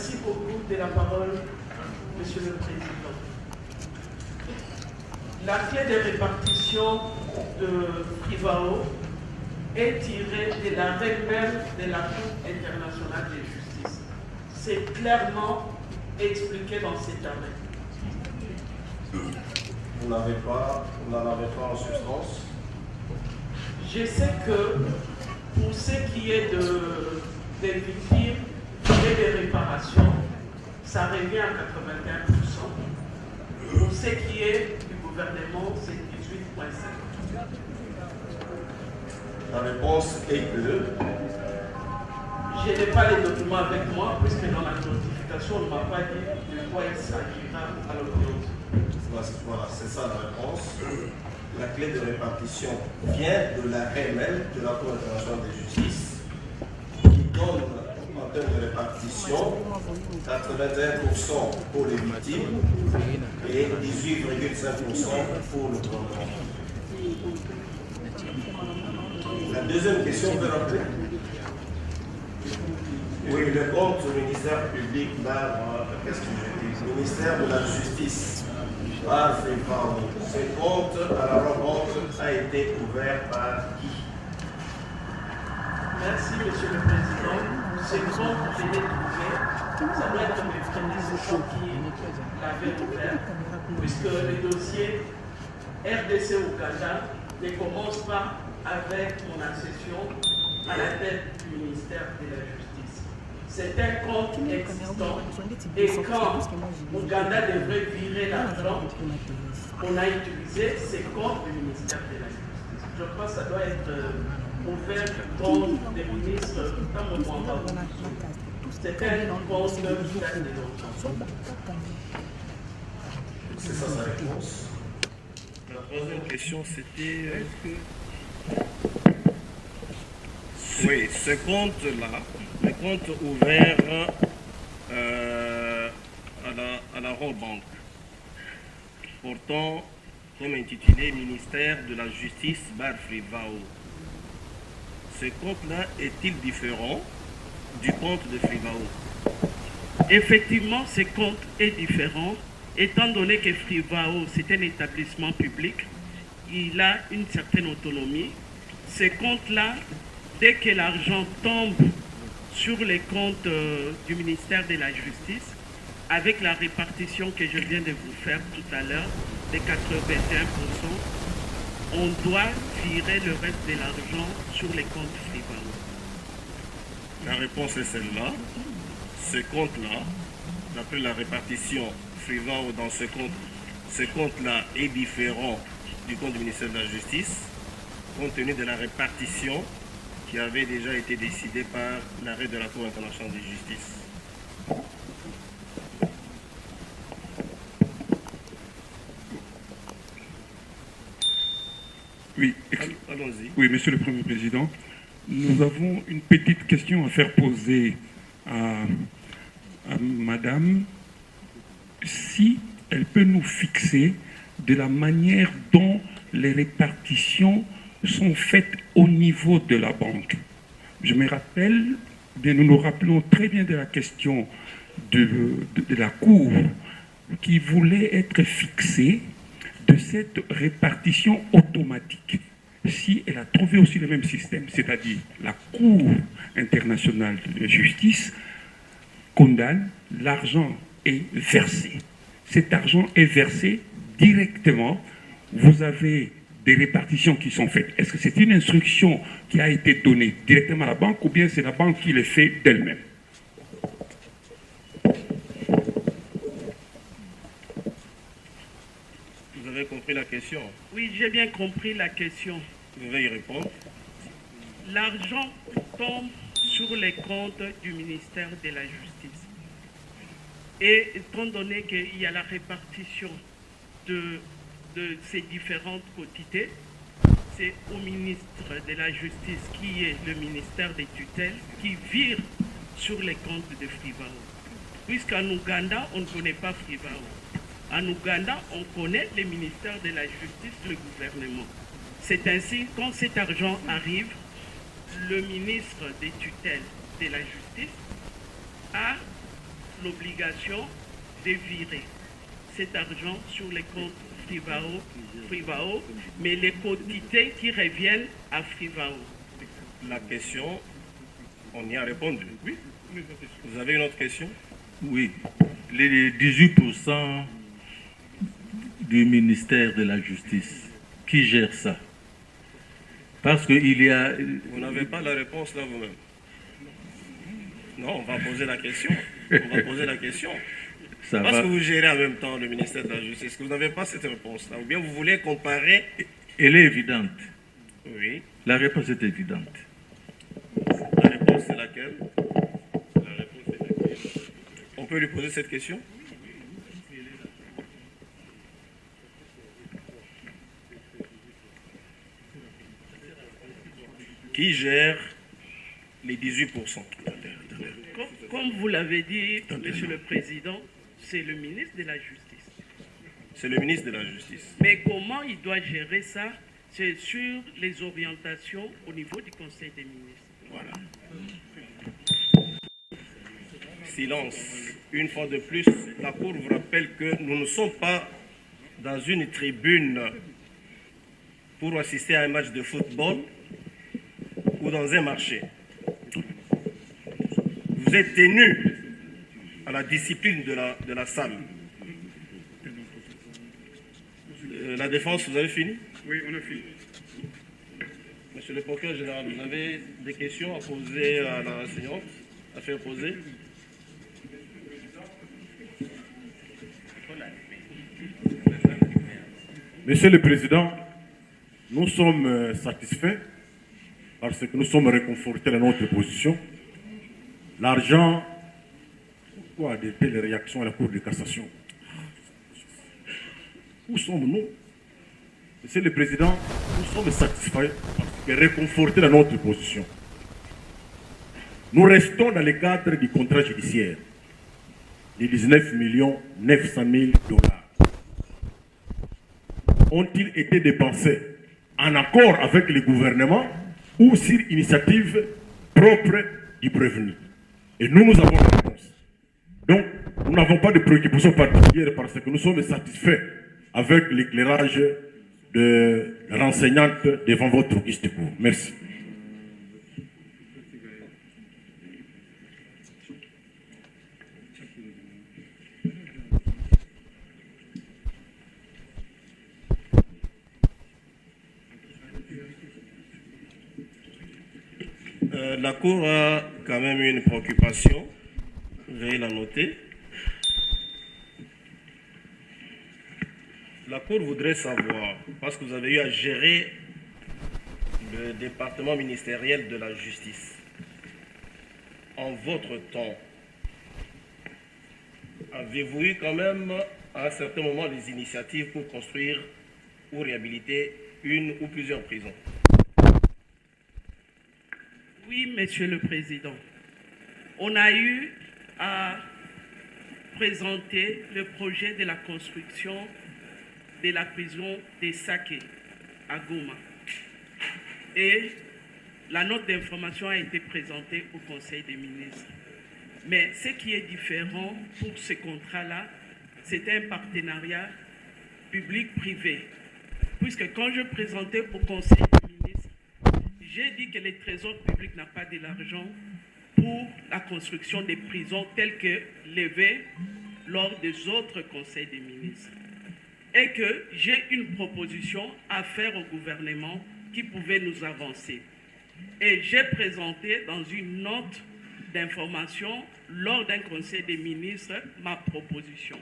Merci beaucoup de la parole, Monsieur le Président. La clé de répartition de Frivao est tirée de l'arrêt même de la Cour internationale de justice. C'est clairement expliqué dans cet arrêt. Vous n'en avez pas en substance? Je sais que pour ce qui est des victimes et des réparations, ça revient à 81%. Pour ce qui est du gouvernement, c'est 18,5%. La réponse est que je n'ai pas les documents avec moi, puisque dans la notification, on ne m'a pas dit de quoi il s'agira à l'audience. voilà, c'est ça la réponse. La clé de répartition vient de l'arrêt même de la Cour internationale de justice qui donne en termes de répartition 81% pour les victimes et 18,5% pour le gouvernement. La deuxième question, vous pouvez rappeler? Oui, le compte du ministère public, qu'est-ce que je dis? Ministère de la Justice, ce compte à la revente a été ouvert par qui? Merci, Monsieur le Président. Ce compte venait d'ouvrir. Ça doit être le président qui l'avait ouvert, puisque le dossier RDC Ouganda ne commence pas avec mon accession à la tête du ministère de la Justice. C'est un compte existant et quand Ouganda devrait virer l'argent, on a utilisé ces comptes du ministère de la Justice. Je crois que ça doit être ouvert compte des ministres dans mon mandat. C'est un compte de C'est ça sa réponse. La troisième question, c'était... Oui, ce compte-là, le compte ouvert à la Royal Bank, portant comme intitulé Ministère de la Justice Frivao. Ce compte-là est-il différent du compte de Frivao? Effectivement, ce compte est différent, étant donné que Frivao, c'est un établissement public, il a une certaine autonomie. Ce compte-là, dès que l'argent tombe sur les comptes du ministère de la Justice, avec la répartition que je viens de vous faire tout à l'heure, de 81%, on doit virer le reste de l'argent sur les comptes Frivao. La réponse est celle-là. Ce compte-là, d'après la répartition Frivao dans ce compte-là est différent du compte du ministère de la Justice, compte tenu de la répartition qui avait déjà été décidée par l'arrêt de la Cour internationale de justice. Oui, allons-y. Oui, Monsieur le Premier Président, nous avons une petite question à faire poser à Madame, si elle peut nous fixer de la manière dont les répartitions sont faites au niveau de la banque. Je me rappelle, nous nous rappelons très bien de la question de la Cour qui voulait être fixée de cette répartition automatique. Si elle a trouvé aussi le même système, c'est-à-dire la Cour internationale de justice condamne, l'argent est versé. Cet argent est versé directement. Vous avez des répartitions qui sont faites. Est-ce que c'est une instruction qui a été donnée directement à la banque ou bien c'est la banque qui le fait d'elle-même? Vous avez compris la question? Oui, j'ai bien compris la question. Vous devez y répondre. L'argent tombe sur les comptes du ministère de la Justice. Et étant donné qu'il y a la répartition de ces différentes quantités, c'est au ministre de la Justice, qui est le ministère des tutelles, qui vire sur les comptes de Frivao. Puisqu'en Ouganda, on ne connaît pas Frivao. En Ouganda, on connaît le ministère de la Justice, le gouvernement. C'est ainsi, quand cet argent arrive, le ministre des tutelles de la Justice a l'obligation de virer cet argent sur les comptes Frivao, mais les quantités qui reviennent à Frivao. La question, on y a répondu. Oui. Vous avez une autre question? Oui. Les 18% du ministère de la Justice, qui gère ça? Parce qu'il y a... Vous n'avez pas la réponse là vous-même. Non, on va poser la question. On va poser la question. Ça Parce va. que vous gérez en même temps le ministère de la Justice, que vous n'avez pas cette réponse-là. Ou bien vous voulez comparer... Elle est évidente. Oui. La réponse est évidente. La réponse est laquelle? La réponse est laquelle? On peut lui poser cette question? Qui gère les 18%? Comme vous l'avez dit, Monsieur le Président, c'est le ministre de la Justice. C'est le ministre de la Justice. Mais comment il doit gérer ça? C'est sur les orientations au niveau du Conseil des ministres. Voilà. Silence. Une fois de plus, la Cour vous rappelle que nous ne sommes pas dans une tribune pour assister à un match de football ou dans un marché. Vous êtes tenu à la discipline de la salle. La défense, vous avez fini? Oui, on a fini. Monsieur le procureur général, vous avez des questions à poser à la enseignante, à faire poser? Monsieur le Président, nous sommes satisfaits parce que nous sommes réconfortés dans notre position. L'argent, pourquoi de telles réactions à la Cour de cassation? Où sommes-nous? Monsieur le Président, nous sommes satisfaits parce que réconfortés dans notre position. Nous restons dans le cadre du contrat judiciaire de 19 900 000 $. Ont-ils été dépensés en accord avec le gouvernement ou sur initiative propre du prévenu? Et nous avons la réponse. Donc, nous n'avons pas de préoccupation particulière parce que nous sommes satisfaits avec l'éclairage de l'enseignante devant votre guichet de cours. Merci. La Cour a quand même une préoccupation, veuillez la noter. La Cour voudrait savoir, parce que vous avez eu à gérer le département ministériel de la justice, en votre temps, avez-vous eu quand même à un certain moment des initiatives pour construire ou réhabiliter une ou plusieurs prisons? Oui, Monsieur le Président. On a eu à présenter le projet de la construction de la prison des Saké à Goma. Et la note d'information a été présentée au Conseil des ministres. Mais ce qui est différent pour ce contrat-là, c'est un partenariat public-privé. Puisque quand je présentais au Conseil des ministres, j'ai dit que le Trésor public n'a pas de l'argent pour la construction des prisons telles que levées lors des autres conseils des ministres. Et que j'ai une proposition à faire au gouvernement qui pouvait nous avancer. Et j'ai présenté dans une note d'information lors d'un conseil des ministres ma proposition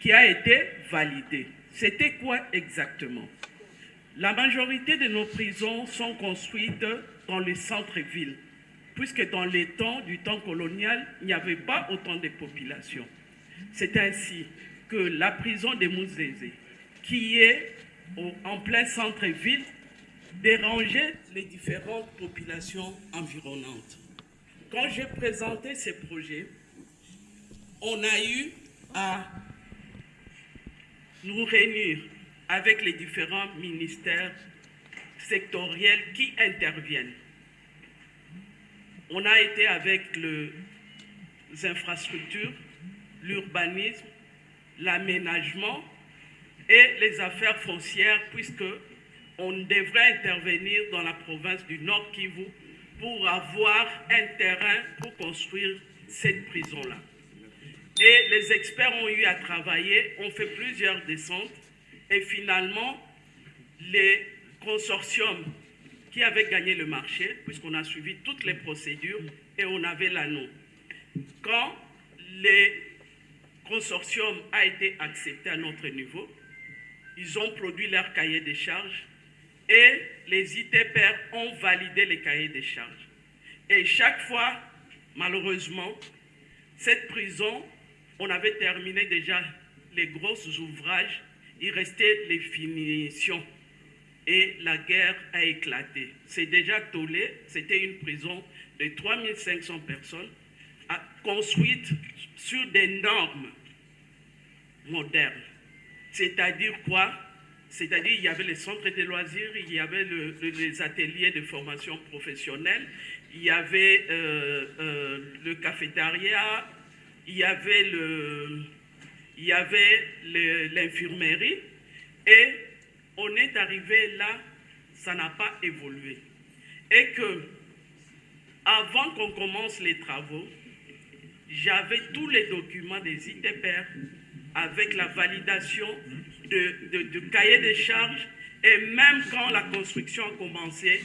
qui a été validée. C'était quoi exactement? La majorité de nos prisons sont construites dans les centres-villes, puisque dans les temps du temps colonial, il n'y avait pas autant de population. C'est ainsi que la prison de Mouzézé, qui est en plein centre-ville, dérangeait les différentes populations environnantes. Quand j'ai présenté ces projets, on a eu à nous réunir avec les différents ministères sectoriels qui interviennent. On a été avec les infrastructures, l'urbanisme, l'aménagement et les affaires foncières, puisque on devrait intervenir dans la province du Nord Kivu pour avoir un terrain pour construire cette prison-là. Et les experts ont eu à travailler, ont fait plusieurs descentes, et finalement, les consortiums qui avaient gagné le marché, puisqu'on a suivi toutes les procédures et on avait l'anneau. Quand les consortiums a été accepté à notre niveau, ils ont produit leur cahier des charges et les ITPR ont validé les cahiers des charges. Et chaque fois, malheureusement, cette prison, on avait terminé déjà les gros ouvrages, il restait les finitions et la guerre a éclaté. C'est déjà tollé, c'était une prison de 3500 personnes construite sur des normes modernes. C'est-à-dire quoi? C'est-à-dire il y avait les centres de loisirs, il y avait les ateliers de formation professionnelle, il y avait le cafétéria, il y avait l'infirmerie, et on est arrivé là, ça n'a pas évolué. Et que, avant qu'on commence les travaux, j'avais tous les documents des ITPR avec la validation de cahier des charges, et même quand la construction a commencé,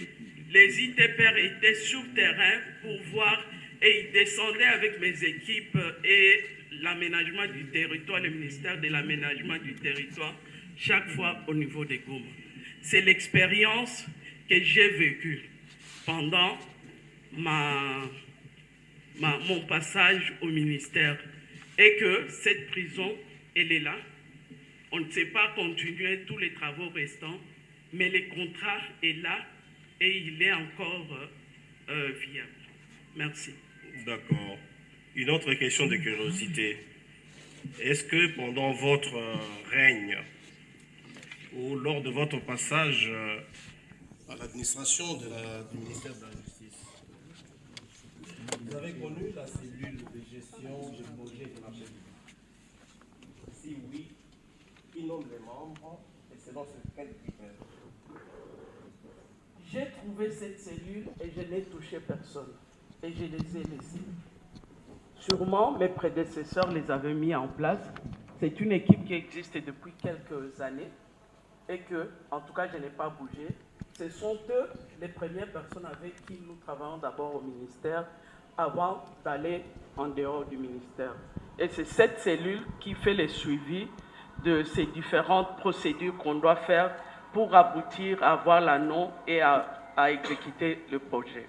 les ITPR étaient sur terrain pour voir, et ils descendaient avec mes équipes et l'aménagement du territoire, le ministère de l'aménagement du territoire, chaque fois au niveau des Goma. C'est l'expérience que j'ai vécue pendant mon passage au ministère, et que cette prison, elle est là. On ne sait pas continuer tous les travaux restants, mais le contrat est là et il est encore viable. Merci. D'accord. Une autre question de curiosité. Est-ce que pendant votre règne ou lors de votre passage à l'administration du ministère de la Justice, vous avez connu la cellule de gestion du projet de la mairie? Si oui, qui nomme les membres et selon quel critère? J'ai trouvé cette cellule et je n'ai touché personne. Et je les ai laissés. Sûrement, mes prédécesseurs les avaient mis en place. C'est une équipe qui existe depuis quelques années et que, en tout cas, je n'ai pas bougé. Ce sont eux les premières personnes avec qui nous travaillons d'abord au ministère avant d'aller en dehors du ministère. Et c'est cette cellule qui fait le suivi de ces différentes procédures qu'on doit faire pour aboutir à avoir l'anneau et à exécuter le projet.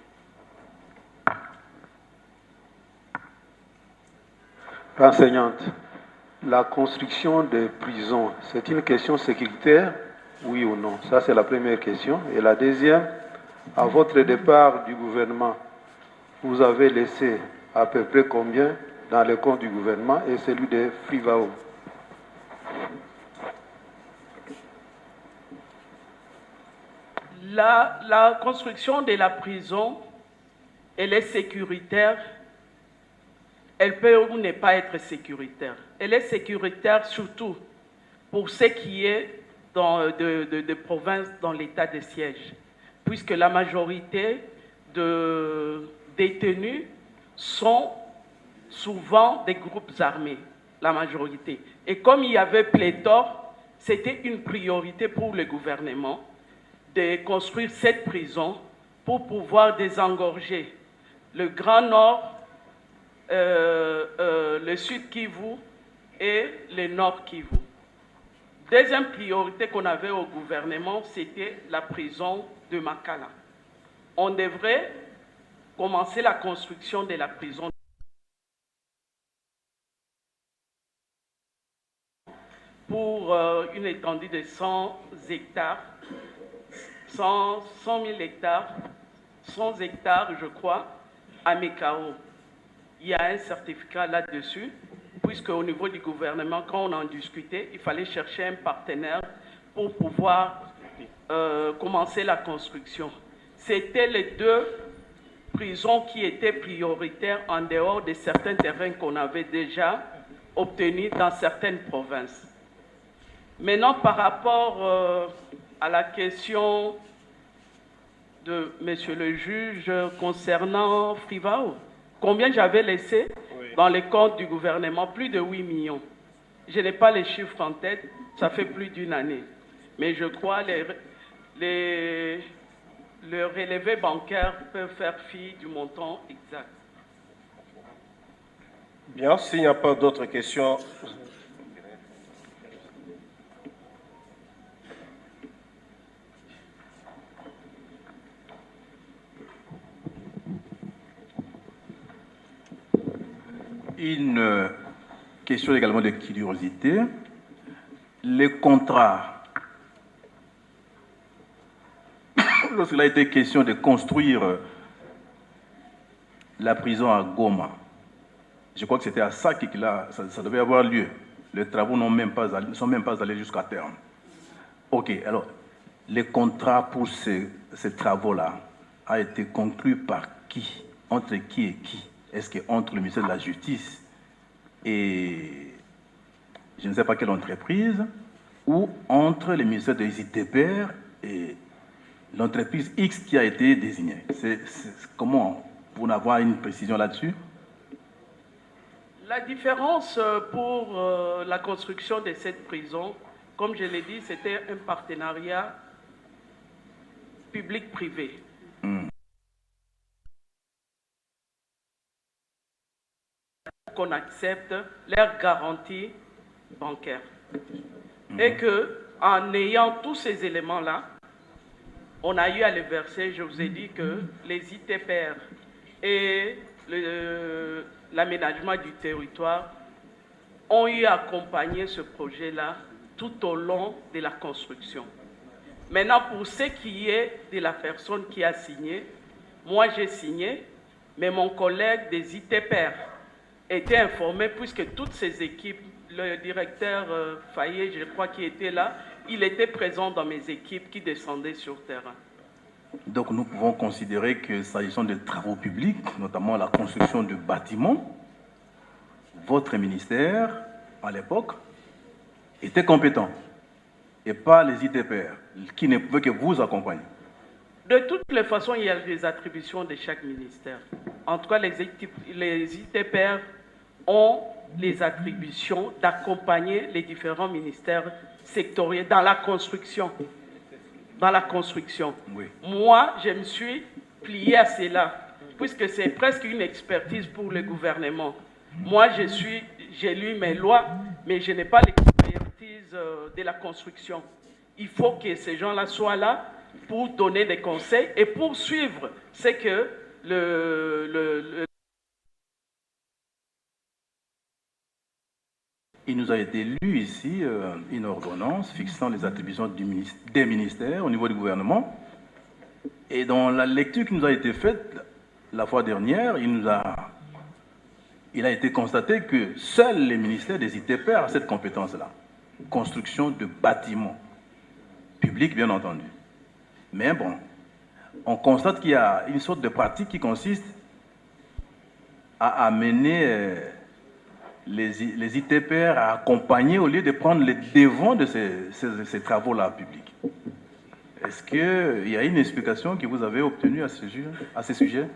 Enseignante, la construction des prisons, c'est une question sécuritaire, oui ou non? Ça, c'est la première question. Et la deuxième, à votre départ du gouvernement, vous avez laissé à peu près combien dans le compte du gouvernement et celui de Frivao? La construction de la prison, elle est sécuritaire. Elle peut ou ne pas être sécuritaire. Elle est sécuritaire surtout pour ce qui est de provinces dans l'état de siège, puisque la majorité de détenus sont souvent des groupes armés, la majorité. Et comme il y avait pléthore, c'était une priorité pour le gouvernement de construire cette prison pour pouvoir désengorger le Grand Nord, le Sud Kivu et le Nord Kivu. Deuxième priorité qu'on avait au gouvernement, c'était la prison de Makala. On devrait commencer la construction de la prison pour une étendue de 100 hectares, 100 000 hectares, 100 hectares, je crois, à Mekao. Il y a un certificat là-dessus, puisque au niveau du gouvernement, quand on en discutait, il fallait chercher un partenaire pour pouvoir commencer la construction. C'était les deux prisons qui étaient prioritaires en dehors de certains terrains qu'on avait déjà obtenus dans certaines provinces. Maintenant, par rapport à la question de Monsieur le juge concernant Frivao, combien j'avais laissé dans les comptes du gouvernement? Plus de 8 millions. Je n'ai pas les chiffres en tête, ça fait plus d'une année. Mais je crois le relevé bancaire peut faire fi du montant exact. Bien, s'il n'y a pas d'autres questions... Une question également de curiosité. Les contrats, lorsqu'il a été question de construire la prison à Goma, je crois que c'était à ça que ça devait avoir lieu. Les travaux ne sont même pas allés jusqu'à terme. Ok, alors, les contrats pour ces travaux-là a été conclu par qui? Entre qui et qui? Est-ce qu'entre le ministère de la Justice et je ne sais pas quelle entreprise, ou entre le ministère des ITPR et l'entreprise X qui a été désignée? Comment, pour avoir une précision là-dessus? La différence pour la construction de cette prison, comme je l'ai dit, c'était un partenariat public-privé. Qu'on accepte leurs garanties bancaires. Et que, en ayant tous ces éléments-là, on a eu à les verser. Je vous ai dit que les ITPR et l'aménagement du territoire ont eu à accompagner ce projet-là tout au long de la construction. Maintenant, pour ce qui est de la personne qui a signé, moi j'ai signé, mais mon collègue des ITPR était informé puisque toutes ces équipes, le directeur Fayet, je crois, qui était là, il était présent dans mes équipes qui descendaient sur terrain. Donc nous pouvons considérer que s'agissant de travaux publics, notamment la construction de bâtiments, votre ministère, à l'époque, était compétent et pas les ITPR, qui ne pouvaient que vous accompagner. De toutes les façons, il y a des attributions de chaque ministère. En tout cas, les ITPR ont les attributions d'accompagner les différents ministères sectoriels dans la construction. Dans la construction. Oui. Moi, je me suis plié à cela, puisque c'est presque une expertise pour le gouvernement. Moi, j'ai lu mes lois, mais je n'ai pas l'expertise de la construction. Il faut que ces gens-là soient là pour donner des conseils et pour suivre ce que Il nous a été lu ici une ordonnance fixant les attributions des ministères au niveau du gouvernement. Et dans la lecture qui nous a été faite la fois dernière, il a été constaté que seuls les ministères des ITPR ont cette compétence-là. Construction de bâtiments publics, bien entendu. Mais bon, on constate qu'il y a une sorte de pratique qui consiste à amener les ITPR à accompagner au lieu de prendre les devants de ces travaux-là publics. Est-ce qu'il y a une explication que vous avez obtenue à ce sujet?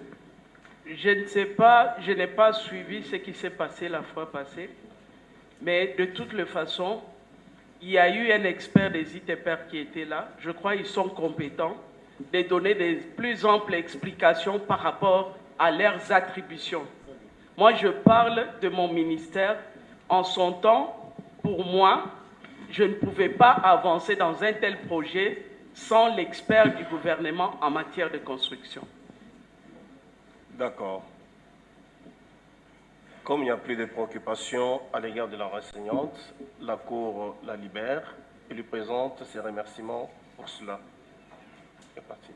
Je ne sais pas, je n'ai pas suivi ce qui s'est passé la fois passée, mais de toutes les façons, il y a eu un expert des ITPR qui était là. Je crois qu'ils sont compétents de donner des plus amples explications par rapport à leurs attributions. Moi, je parle de mon ministère. En son temps, pour moi, je ne pouvais pas avancer dans un tel projet sans l'expert du gouvernement en matière de construction. D'accord. Comme il n'y a plus de préoccupations à l'égard de la renseignante, la Cour la libère et lui présente ses remerciements pour cela. C'est parti.